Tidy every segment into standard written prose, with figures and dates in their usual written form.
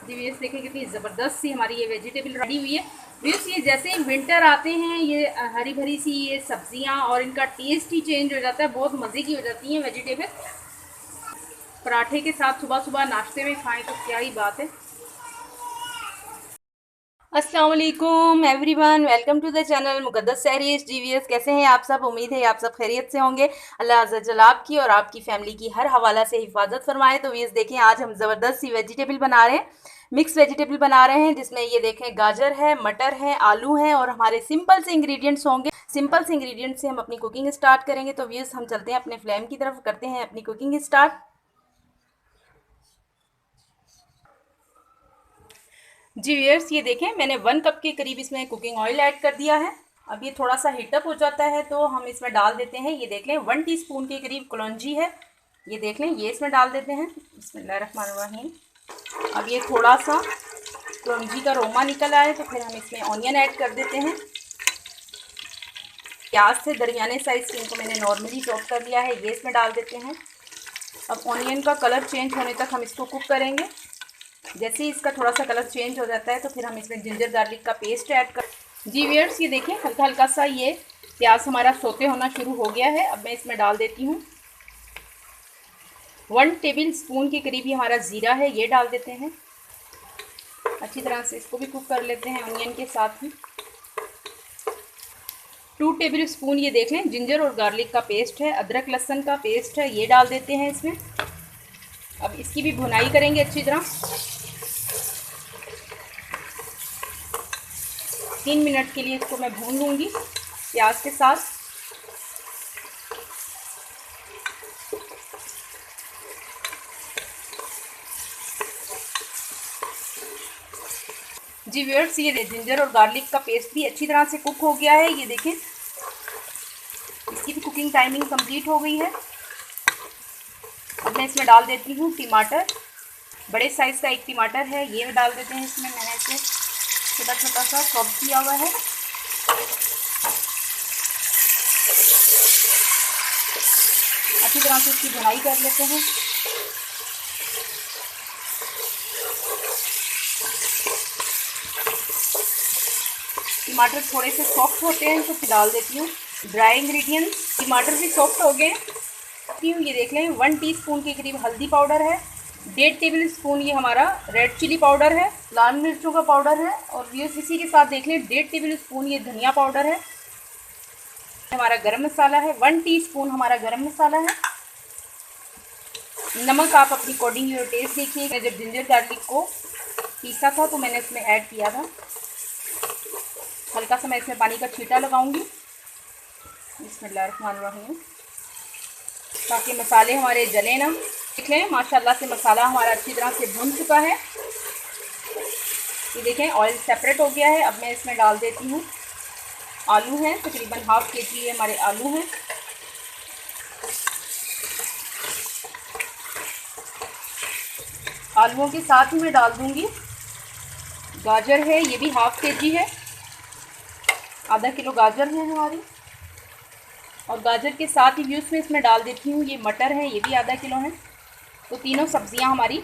जी viewers देखिए कितनी ज़बरदस्त सी हमारी ये वेजिटेबल रेडी हुई है। व्यूअर्स ये जैसे ही विंटर आते हैं ये हरी भरी सी ये सब्जियां और इनका टेस्ट ही चेंज हो जाता है, बहुत मज़े की हो जाती हैं वेजिटेबल। पराठे के साथ सुबह सुबह नाश्ते में खाएं तो क्या ही बात है। अस्सलाम वालेकुम everyone, welcome to the channel Muqaddas Sehrish GVS. कैसे हैं आप सब? उम्मीद है आप सब खैरियत से होंगे। अल्लाह अज़्ज़ा वजल आपकी और आपकी फैमिली की हर हवाला से हिफाजत फरमाए। तो व्यूअर्स देखें, आज हम ज़बरदस्त सी वेजिटेबल बना रहे हैं, मिक्स वेजिटेबल बना रहे हैं, जिसमें ये देखें गाजर है, मटर है, आलू हैं और हमारे सिंपल से इंग्रेडिएंट्स होंगे। सिंपल से इंग्रेडिएंट्स से हम अपनी कुकिंग स्टार्ट करेंगे। तो व्यूअर्स हम चलते हैं अपने फ्लेम की तरफ, करते हैं अपनी कुकिंग स्टार्ट। जी व्यूअर्स ये देखें, मैंने 1 कप के करीब इसमें कुकिंग ऑयल ऐड कर दिया है। अब ये थोड़ा सा हीटअप हो जाता है तो हम इसमें डाल देते हैं, ये देख लें 1 टीस्पून के करीब कलौंजी है, ये देख लें, ये इसमें डाल देते हैं। बिस्मिल्लाहिर्रहमानिर्रहीम। अब ये थोड़ा सा कलौंजी का रोमा निकल आए तो फिर हम इसमें ऑनियन ऐड कर देते हैं। प्याज से दरमियाने साइज़ की इनको मैंने नॉर्मली चॉप कर लिया है, ये इसमें डाल देते हैं। अब ऑनियन का कलर चेंज होने तक हम इसको कुक करेंगे। जैसे ही इसका थोड़ा सा कलर चेंज हो जाता है तो फिर हम इसमें जिंजर गार्लिक का पेस्ट ऐड कर। जी व्यूअर्स ये देखें, हल्का हल्का सा ये प्याज हमारा सोते होना शुरू हो गया है। अब मैं इसमें डाल देती हूँ 1 टेबल स्पून के करीब ये हमारा ज़ीरा है, ये डाल देते हैं। अच्छी तरह से इसको भी कुक कर लेते हैं ऑनियन के साथ ही। 2 टेबल स्पून ये देख लें जिंजर और गार्लिक का पेस्ट है, अदरक लहसुन का पेस्ट है, ये डाल देते हैं इसमें। अब इसकी भी भुनाई करेंगे अच्छी तरह। 3 मिनट के लिए इसको मैं भून लूँगी प्याज के साथ। जी व्यूअर्स ये जिंजर और गार्लिक का पेस्ट भी अच्छी तरह से कुक हो गया है, ये देखें इसकी भी कुकिंग टाइमिंग कंप्लीट हो गई है। अब मैं इसमें डाल देती हूँ टमाटर, बड़े साइज़ का एक टमाटर है, ये डाल देते हैं इसमें। मैंने इसे छोटा छोटा सा चॉप किया हुआ है। अच्छी तरह से इसकी भुनाई कर लेते हैं। टमाटर थोड़े से सॉफ्ट होते हैं तो डाल देती हूँ ड्राई इंग्रेडिएंट्स। टमाटर भी सॉफ्ट हो गए, ये देख लें 1 टीस्पून के करीब हल्दी पाउडर है, 1.5 टेबल स्पून ये हमारा रेड चिली पाउडर है, लाल मिर्चों का पाउडर है, और ये इसी के साथ देख लें 1.5 टेबल स्पून ये धनिया पाउडर है। हमारा गरम मसाला है 1 टीस्पून हमारा गरम मसाला है। नमक आप अपनी अकॉर्डिंग योर टेस्ट देखिए। मैं जब जिंजर गार्लिक को पीसा था तो मैंने इसमें ऐड किया था। हल्का सा मैं इसमें पानी का छींटा लगाऊंगी, बिस्मिल्लाहिर्रहमानिर्रहीम, ताकि मसाले हमारे जले ना। देख लें माशाल्लाह से मसाला हमारा अच्छी तरह से भुन चुका है। ये देखें ऑयल सेपरेट हो गया है। अब मैं इसमें डाल देती हूँ आलू हैं, तकरीबन ½ kg हमारे आलू हैं। आलूओं के साथ ही मैं डाल दूँगी गाजर है, ये भी ½ kg है, आधा किलो गाजर है हमारी। और गाजर के साथ ही व्यूज़ में इसमें डाल देती हूँ ये मटर है, ये भी आधा किलो है। तो तीनों सब्जियां हमारी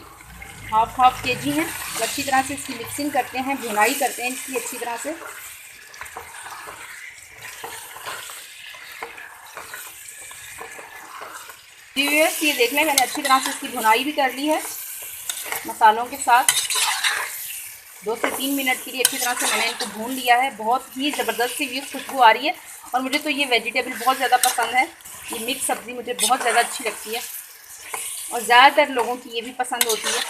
½ kg हैं। तो अच्छी तरह से इसकी मिक्सिंग करते हैं, भुनाई करते हैं इसकी अच्छी तरह से। व्यूअर्स ये देख लें मैंने अच्छी तरह से इसकी भुनाई भी कर ली है मसालों के साथ। 2 से 3 मिनट के लिए अच्छी तरह से मैंने इनको भून लिया है। बहुत ही ज़बरदस्त सी व्यूज़ खुशबू आ रही है और मुझे तो ये वेजिटेबल बहुत ज़्यादा पसंद है। ये मिक्स सब्ज़ी मुझे बहुत ज़्यादा अच्छी लगती है और ज़्यादातर लोगों की ये भी पसंद होती है।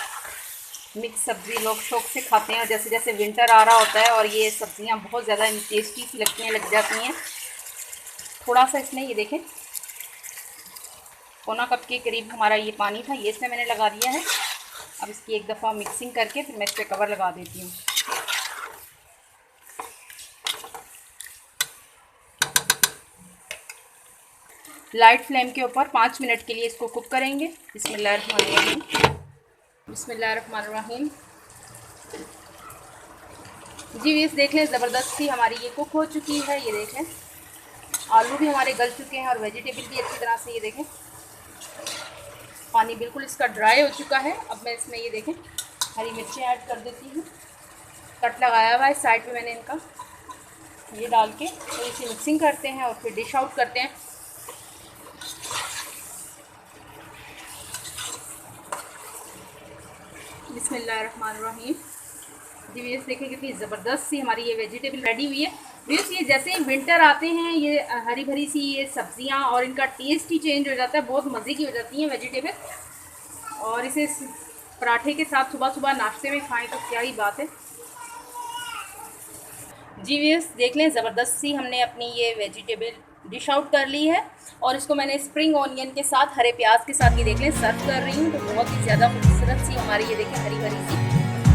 मिक्स सब्ज़ी लोग शौक़ से खाते हैं और जैसे जैसे विंटर आ रहा होता है और ये सब्ज़ियां बहुत ज़्यादा टेस्टी सी लगती हैं, लग जाती हैं। थोड़ा सा इसमें ये देखें 1 कप के करीब हमारा ये पानी था, ये इसमें मैंने लगा दिया है। अब इसकी एक दफ़ा मिक्सिंग करके फिर मैं इस पर कवर लगा देती हूँ। लाइट फ्लेम के ऊपर 5 मिनट के लिए इसको कुक करेंगे। बिस्मिल्लाहिर्रहमानिर्रहीम, बिस्मिल्लाहिर्रहमानिर्रहीम। जी व्यूअर्स देख लें ज़बरदस्त सी हमारी ये कुक हो चुकी है। ये देखें आलू भी हमारे गल चुके हैं और वेजिटेबल भी अच्छी तरह से, ये देखें पानी बिल्कुल इसका ड्राई हो चुका है। अब मैं इसमें ये देखें हरी मिर्ची ऐड कर देती हूँ। कट लगाया हुआ है साइड पे मैंने इनका, ये डाल के तो इसे मिक्सिंग करते हैं और फिर डिश आउट करते हैं। बिस्मिल्लाहिर्रहमानिर्रहीम। जी व्यूअर्स देखिए कितनी ज़बरदस्त सी हमारी ये वेजिटेबल रेडी हुई है। व्यूअर्स ये जैसे विंटर आते हैं ये हरी भरी सी ये सब्जियां और इनका टेस्ट ही चेंज हो जाता है, बहुत मज़े की हो जाती हैं वेजिटेबल। और इसे पराठे के साथ सुबह सुबह नाश्ते में खाएं तो क्या ही बात है। जी व्यूअर्स देख लें ज़बरदस्त सी हमने अपनी ये वेजिटेबल डिश आउट कर ली है और इसको मैंने स्प्रिंग ऑनियन के साथ हरे प्याज के साथ ये देख लें सर्व कर रही हूँ। तो बहुत ही ज़्यादा खूबसूरत सी हमारी ये देखें हरी भरी सी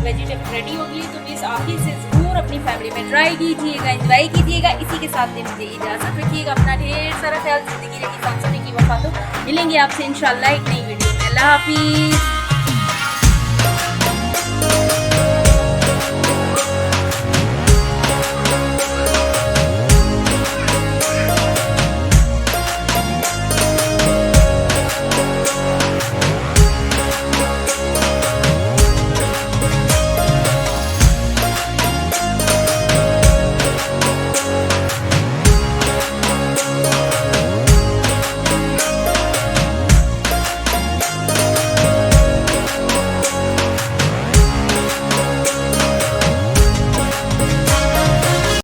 वेजिटेबल रेडी होगी। तो प्लीज़ आप ही से ज़रूर अपनी फैमिली में ट्राई कीजिएगा, एंजॉय कीजिएगा। इसी के साथ में मुझे इजाज़त रखिएगा। अपना ढेर सारा ख्याल, ज़िंदगी रही सांसों की वफा। तो मिलेंगे आपसे इंशाल्लाह एक नई वीडियो में। अल्लाह हाफिज़।